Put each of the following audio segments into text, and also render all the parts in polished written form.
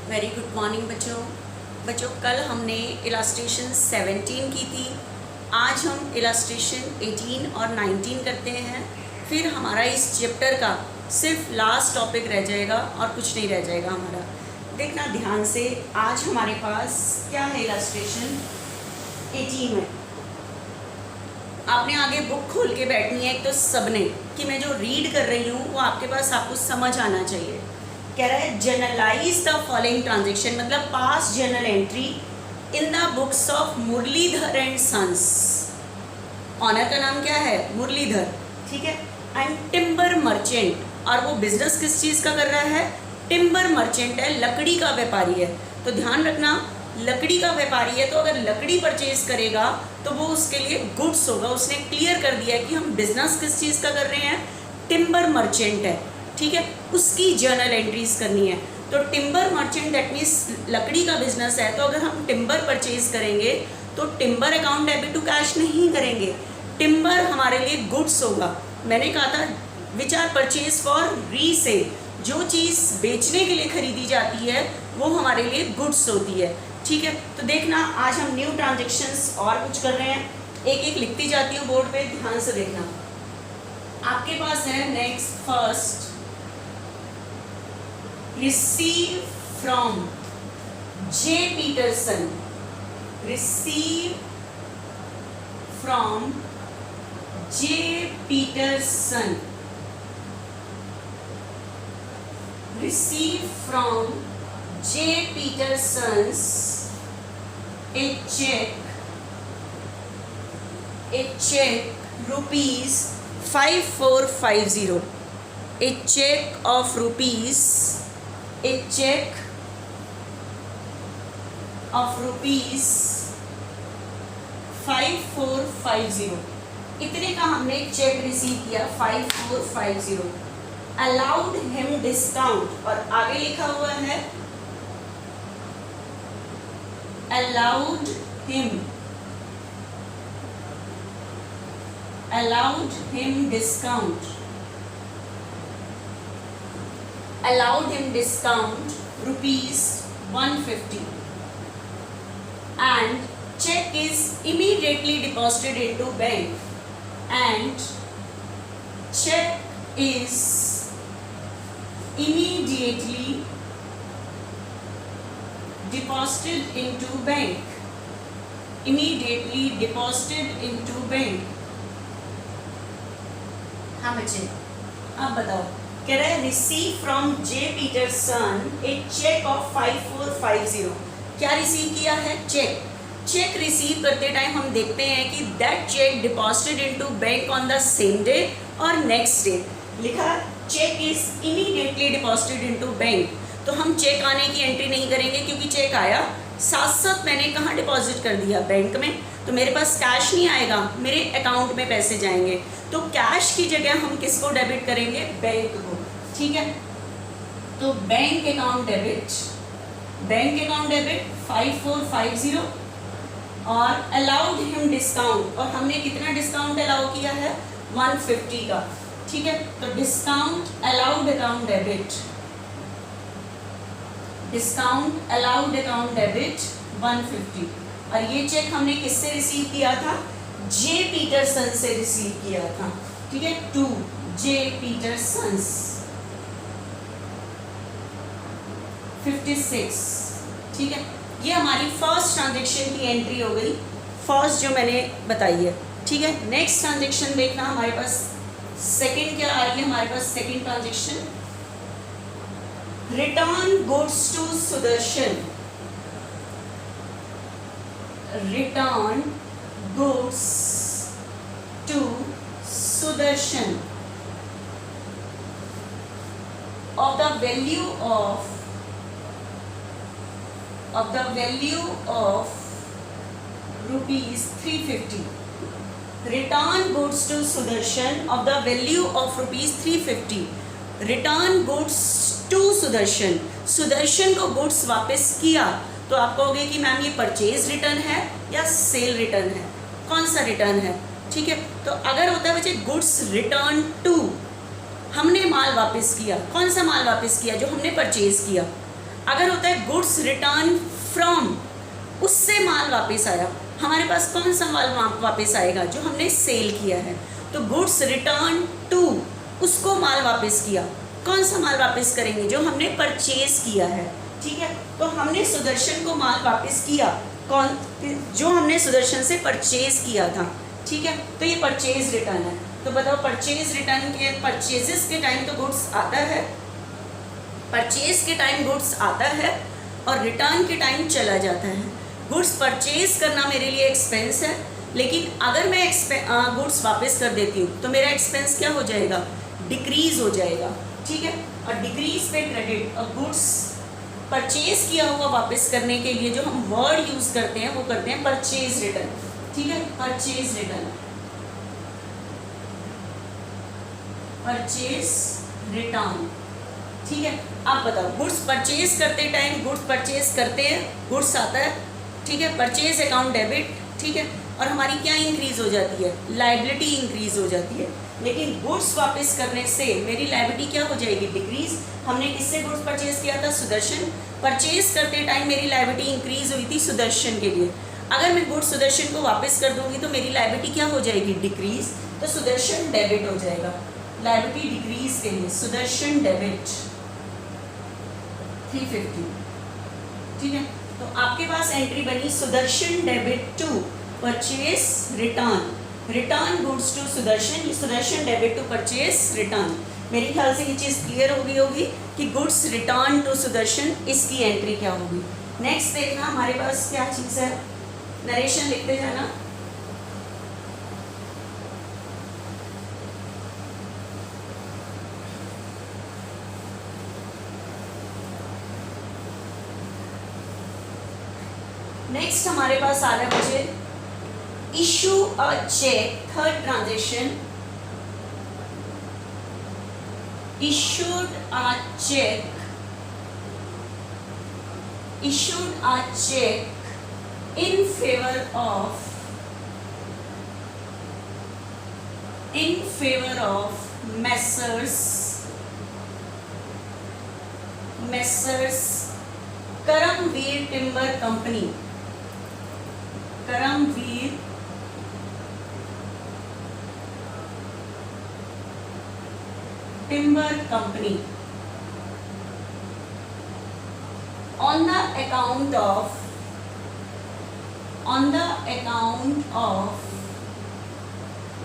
Very good morning बच्चों कल हमने इलास्ट्रेशन 17 की थी। आज हम इलास्ट्रेशन 18 और 19 करते हैं। फिर हमारा इस चैप्टर का सिर्फ लास्ट टॉपिक रह जाएगा और कुछ नहीं रह जाएगा हमारा। देखना ध्यान से, आज हमारे पास क्या है इलास्ट्रेशन 18 में। आपने आगे बुक खोल के बैठनी है एक तो सबने, कि मैं जो रीड कर रही हूँ वो आपके पास आपको समझ आना चाहिए। कह रहा है जनरलाइज द फॉलोइंग ट्रांजेक्शन, मतलब pass journal entry in the books of Muralidhar and sons. Owner का नाम क्या है? मुरलीधर, ठीक है। एंड टिम्बर मर्चेंट, और वो बिजनेस किस चीज़ का कर रहा है? टिम्बर मर्चेंट है, लकड़ी का व्यापारी है। तो ध्यान रखना, लकड़ी का व्यापारी है तो अगर लकड़ी परचेज करेगा तो वो उसके लिए गुड्स होगा। उसने क्लियर कर दिया है कि हम बिजनेस किस चीज़ का कर रहे हैं, टिम्बर मर्चेंट है, ठीक है। उसकी जर्नल एंट्रीज करनी है। तो टिम्बर मर्चेंट दैट मीन्स लकड़ी का बिजनेस है, तो अगर हम टिम्बर परचेज करेंगे तो timber account debit to cash नहीं करेंगे। टिम्बर हमारे लिए गुड्स होगा। मैंने कहा था which are purchase for resale, जो चीज़ बेचने के लिए खरीदी जाती है वो हमारे लिए गुड्स होती है, ठीक है। तो देखना आज हम न्यू ट्रांजेक्शन्स और कुछ कर रहे हैं, एक एक लिखती जाती हूँ बोर्ड पे, ध्यान से देखना। आपके पास है next, first receive from J. Peterson, receive from J. Peterson, receive from J. Peterson's a check rupees 5450, a check of rupees 5450, इतने का हमने चेक रिसीव किया 5450। अलाउड हिम डिस्काउंट, और आगे लिखा हुआ है allowed him discount, allowed him discount rupees 150, and check is immediately deposited into bank, and check is immediately deposited into bank, immediately deposited into bank। हाँ बच्चे, अब बताओ। कह रहा है receive from J Peterson a cheque of 5450। क्या receive किया है? चेक रिसीव करते टाइम हम देखते हैं कि that cheque deposited into bank on the same day और नेक्स्ट डे। लिखा cheque is immediately deposited into bank, तो हम चेक आने की एंट्री नहीं करेंगे क्योंकि चेक आया, साथ साथ मैंने कहाँ डिपॉजिट कर दिया? बैंक में। तो मेरे पास कैश नहीं आएगा, मेरे अकाउंट में पैसे जाएंगे। तो कैश की जगह हम किसको डेबिट करेंगे? बैंक को, ठीक है। तो बैंक अकाउंट डेबिट 5450, और अलाउड हिम डिस्काउंट, और हमने कितना डिस्काउंट अलाउ किया है? 150 का, ठीक है। तो डिस्काउंट अलाउड अकाउंट डेबिट 150, और ये चेक हमने किससे रिसीव किया था? जे पीटरसन से रिसीव किया था, ठीक है। टू जे पीटरसन्स 56, ठीक है। ये हमारी फर्स्ट ट्रांजेक्शन की एंट्री हो गई, फर्स्ट जो मैंने बताई है, ठीक है। नेक्स्ट ट्रांजेक्शन देखना, हमारे पास सेकंड क्या आ रही है? हमारे पास second transaction return goods to Sudarshan, return goods to Sudarshan of the value of rupees 350, return goods to Sudarshan of the value of rupees 350, return goods to Sudarshan, Sudarshan को गुड्स वापस किया। तो आप कहोगे कि मैम ये परचेज रिटर्न है या सेल रिटर्न है? कौन सा रिटर्न है, ठीक है। तो अगर होता है बच्चे गुड्स रिटर्न टू, हमने माल वापस किया, कौन सा माल वापस किया? जो हमने परचेज किया। अगर होता है गुड्स रिटर्न फ्रॉम, उससे माल वापस आया, हमारे पास कौन सा माल वापस आएगा? जो हमने सेल किया है। तो गुड्स रिटर्न टू, उसको माल वापस किया, कौन सा माल वापस करेंगे? जो हमने परचेज किया है, ठीक है। तो हमने सुदर्शन को माल वापस किया, कौन? जो हमने सुदर्शन से परचेज किया था, ठीक है। तो ये परचेज रिटर्न है। तो बताओ परचेज रिटर्न के, परचेजेस के टाइम तो गुड्स आता है, परचेज के टाइम गुड्स आता है और रिटर्न के टाइम चला जाता है। गुड्स परचेज करना मेरे लिए एक्सपेंस है, लेकिन अगर मैं गुड्स वापस कर देती हूँ तो मेरा एक्सपेंस क्या हो जाएगा? डिक्रीज हो जाएगा, ठीक है। और डिक्रीज पे क्रेडिट, और गुड्स परचेज किया हुआ वापस करने के लिए जो हम वर्ड यूज करते हैं वो करते हैं परचेज रिटर्न, ठीक है। परचेज रिटर्न, परचेज रिटर्न, ठीक है। आप बताओ गुड्स परचेज करते टाइम, गुड्स परचेज करते हैं, गुड्स आता है, ठीक है, परचेज अकाउंट डेबिट, ठीक है। और हमारी क्या इंक्रीज हो जाती है? लायबिलिटी इंक्रीज हो जाती है। लेकिन गुड्स वापस करने से मेरी लायबिलिटी क्या हो जाएगी? डिक्रीज। हमने किससे गुड्स परचेज किया था? सुदर्शन। परचेज करते टाइम मेरी लायबिलिटी इंक्रीज हुई थी सुदर्शन के लिए। अगर मैं गुड्स सुदर्शन को वापस कर दूंगी तो मेरी लायबिलिटी क्या हो जाएगी? डिक्रीज। तो सुदर्शन डेबिट हो जाएगा। लायबिलिटी डिक्रीज के लिए सुदर्शन डेबिट 350, ठीक है। तो आपके पास एंट्री बनी Sudarshan debit to purchase return, return goods to Sudarshan, Sudarshan debit to purchase return. मेरे ख्याल से ये चीज़ क्लियर हो गई होगी कि गुड्स रिटर्न टू सुदर्शन, इसकी एंट्री क्या होगी। नेक्स्ट देखना हमारे पास क्या चीज़ है, नरेशन लिखते जाना। नेक्स्ट हमारे पास आ रहा है मुझे issue a cheque, third transaction, issued a check in favor of Messrs Karamveer Timber Company, Karamveer Timber Company on the account of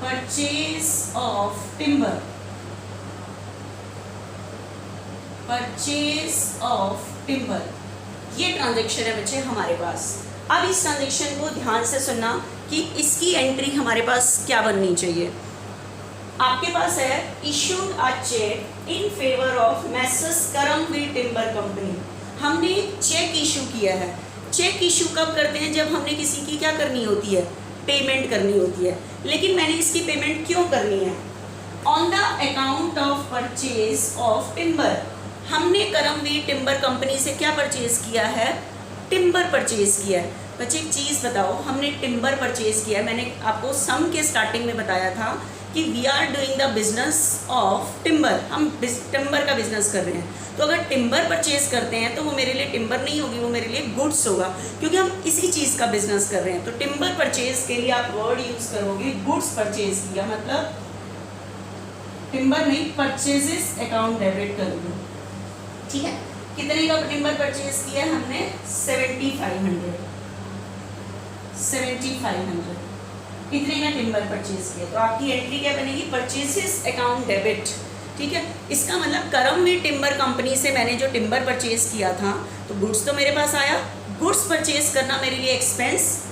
purchase of timber, ये ट्रांजैक्शन है बच्चे हमारे पास। अब इस ट्रांजैक्शन को ध्यान से सुनना कि इसकी एंट्री हमारे पास क्या बननी चाहिए। आपके पास है issued a cheque in favour of Messrs Karamvir timber company. हमने चेक इशू किया है। चेक इशू कब करते हैं? जब हमने किसी की क्या करनी होती है? पेमेंट करनी होती है। लेकिन मैंने इसकी पेमेंट क्यों करनी है? On the account of purchase of timber. हमने करमवीर टिम्बर कंपनी से क्या परचेज किया है? टिम्बर परचेज किया है। बच्चे एक चीज़ बताओ, हमने टिम्बर परचेज किया है, मैंने आपको सम के स्टार्टिंग में बताया था कि we are doing the business of timber, हम टिम्बर का बिजनेस कर रहे हैं। तो अगर टिम्बर परचेज करते हैं तो वो मेरे लिए टिम्बर नहीं होगी, वो मेरे लिए गुड्स होगा, क्योंकि हम इसी चीज़ का बिजनेस कर रहे हैं। तो टिम्बर परचेज के लिए आप वर्ड यूज करोगे गुड्स परचेज किया, मतलब टिम्बर नहीं, परचेजेस अकाउंट डेबिट करोगे, ठीक है। कितने का टिम्बर परचेज किया हमने? 7500 इतने का टिम्बर परचेज किया। तो आपकी एंट्री क्या बनेगी? परचेजेस अकाउंट डेबिट, ठीक है। इसका मतलब करमवीर टिम्बर कंपनी से मैंने जो टिम्बर परचेज किया था तो गुड्स तो मेरे पास आया। गुड्स परचेज करना मेरे लिए एक्सपेंस,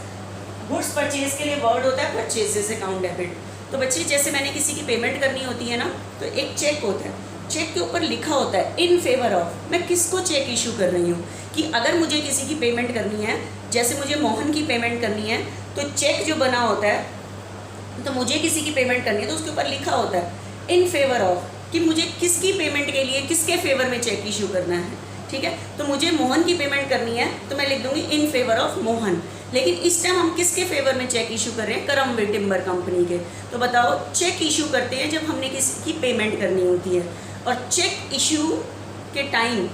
गुड्स परचेज के लिए वर्ड होता है परचेजेस अकाउंट डेबिट। तो बच्चे जैसे मैंने किसी की पेमेंट करनी होती है ना, तो एक चेक होता है, चेक के ऊपर लिखा होता है इन फेवर ऑफ, मैं किसको चेक इशू कर रही हूँ। कि अगर मुझे किसी की पेमेंट करनी है, जैसे मुझे मोहन की पेमेंट करनी है, तो चेक जो बना होता है, तो मुझे किसी की पेमेंट करनी है तो उसके ऊपर लिखा होता है इन फेवर ऑफ, कि मुझे किसकी पेमेंट के लिए किसके फेवर में चेक इशू करना है, ठीक है। तो मुझे मोहन की पेमेंट करनी है तो मैं लिख दूंगी इन फेवर ऑफ मोहन। लेकिन इस टाइम हम किसके फेवर में चेक इशू कर रहे हैं? करमवीर टिम्बर कंपनी के। तो बताओ, चेक इशू करते हैं जब हमने किसी की पेमेंट करनी होती है, और चेक इशू के टाइम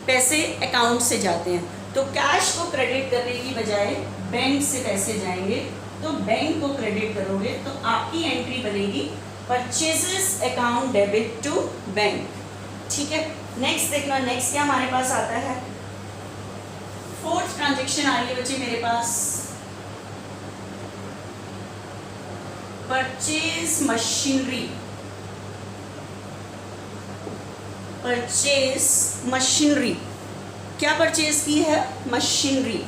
पैसे अकाउंट से जाते हैं, तो कैश को क्रेडिट करने की बजाय बैंक से पैसे जाएंगे, तो बैंक को क्रेडिट करोगे तो आपकी एंट्री बनेगी purchases account debit to bank. ठीक है, नेक्स्ट देखना, नेक्स्ट क्या हमारे पास आता है। फोर्थ ट्रांजेक्शन आ रही है बच्चे मेरे पास, परचेज मशीनरी। परचेज मशीनरी, क्या परचेज की है? Machinery.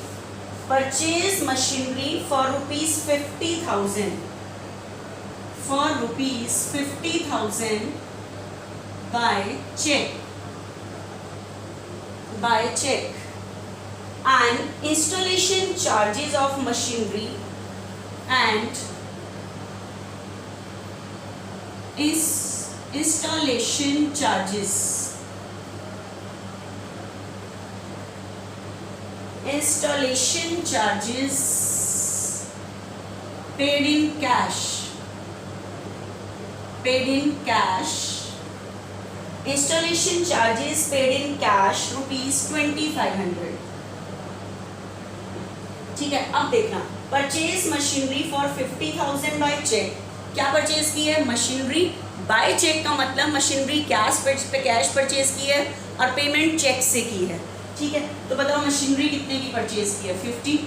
Purchase machinery for ₹50,000, for ₹50,000 by cheque, by cheque, and installation charges of machinery and installation charges, installation charges paid in cash, paid in cash, installation charges paid in cash ₹2,500। ठीक है, अब देखना, purchase machinery for 50,000 by cheque, क्या purchase की है? Machinery. Bye check का मतलब machinery cash purchase की है और पेमेंट चेक से की है। ठीक है, तो बताओ मशीनरी कितने की परचेज की है? 50।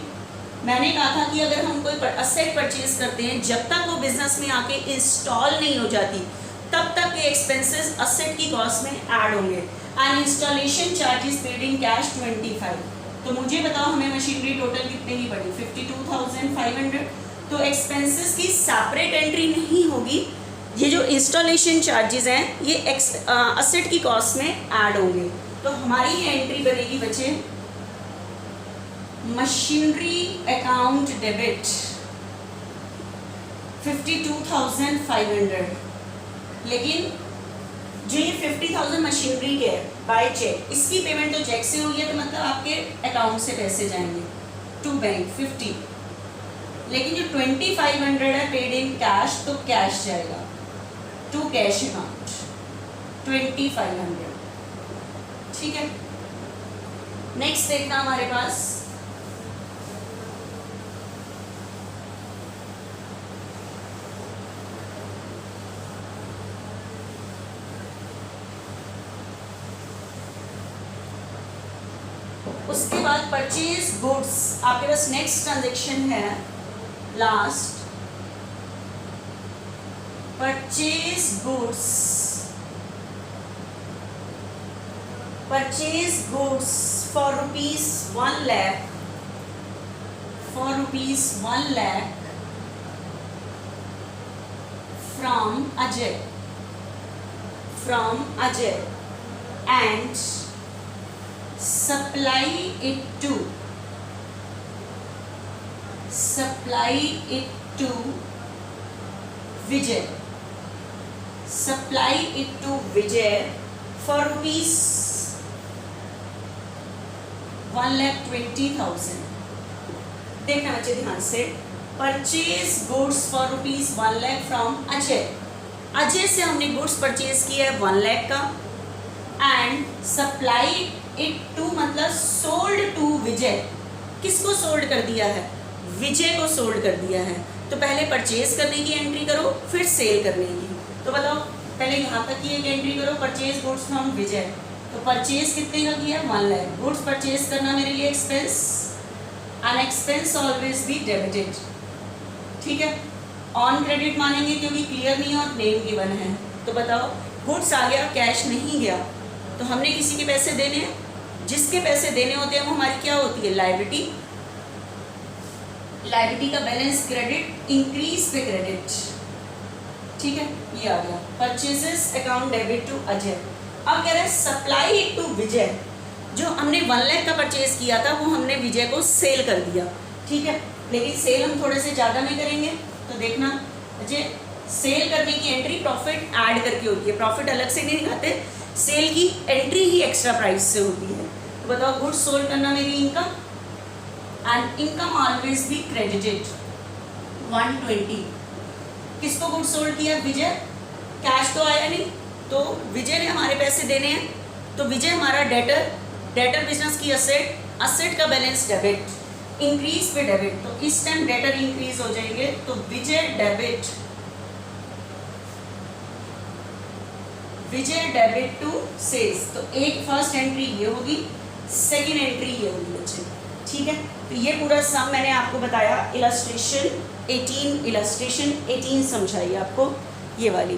मैंने कहा था कि अगर हम कोई असेट परचेज करते हैं, जब तक वो बिजनेस में आके इंस्टॉल नहीं हो जाती तब तक के एक्सपेंसेस असेट की कॉस्ट में ऐड होंगे। And installation charges paid in cash 25। तो मुझे बताओ हमें मशीनरी टोटल कितने की पड़ी? 52,500। तो एक्सपेंसेस की सेपरेट एंट्री नहीं होगी, ये जो इंस्टॉलेशन चार्जेस हैं ये असेट की कॉस्ट में ऐड होंगे। तो हमारी एंट्री बनेगी बच्चे मशीनरी अकाउंट डेबिट 52,500। लेकिन जो ये 50,000 मशीनरी के है बाय चेक, इसकी पेमेंट तो चेक से हुई है, तो मतलब आपके अकाउंट से पैसे जाएंगे टू बैंक 50। लेकिन जो 2,500 है पेड इन कैश, तो कैश जाएगा टू कैश अकाउंट 2,500। ठीक है, नेक्स्ट देखना हमारे पास उसके बाद परचेज गुड्स। आपके पास नेक्स्ट ट्रांजेक्शन है last, purchase goods. Purchase goods for ₹1 lakh, for ₹1 lakh from Ajay, from Ajay, and supply it to Vijay, supply it to Vijay for ₹1,20,000। देखना बच्चे ध्यान से, purchase goods for ₹1 lakh from Ajay. Ajay से हमने गुड्स परचेज किया है 1 lakh का, एंड सप्लाई इट टू मतलब सोल्ड टू विजय। किसको सोल्ड कर दिया है? विजय को सोल्ड कर दिया है। तो पहले परचेज करने की एंट्री करो, फिर सेल करने की। तो बताओ पहले यहाँ तक की एक एंट्री करो, परचेज गुड्स फ्रॉम विजय। तो परचेज कितने का किया? 1 lakh। गुड्स परचेज करना मेरे लिए expense, an expense always be debited. ठीक है, ऑन क्रेडिट मानेंगे क्योंकि क्लियर नहीं और नेम गिवन है। तो बताओ गुड्स आ गया, कैश नहीं गया, तो हमने किसी के पैसे देने हैं, जिसके पैसे देने होते हैं वो हमारी क्या होती है? लायबिलिटी। लायबिलिटी का बैलेंस क्रेडिट, इंक्रीज पे क्रेडिट। ठीक है, ये आ गया purchases account debit to Ajay. अब कह रहे हैं सप्लाई इट टू विजय। जो हमने 1 lakh का परचेज किया था वो हमने विजय को सेल कर दिया। ठीक है, लेकिन सेल हम थोड़े से ज़्यादा में करेंगे। तो देखना अजय, सेल करने की एंट्री प्रॉफिट ऐड करके होती है, प्रॉफिट अलग से नहीं दिखाते, सेल की एंट्री ही एक्स्ट्रा प्राइस से होती है। तो बताओ गुड्स सोल्ड करना मेरी income, and income always be credited 120। किसको गुड्स सोल्ड किया? विजय। कैश तो आया नहीं, तो विजय ने हमारे पैसे देने हैं, तो विजय हमारा डेटर, डेटर बिजनेस की असेट, असेट का बैलेंस डेबिट, इंक्रीज पे डेबिट, तो इस टाइम डेटर इंक्रीज हो जाएंगे, तो विजय डेबिट टू सेल्स, तो एक फर्स्ट एंट्री ये होगी, सेकेंड एंट्री ये होगी बच्चे, ठीक है। तो ये पूरा सम मैंने आपको बताया, इलस्ट्रेशन 18 समझाई आपको ये वाली।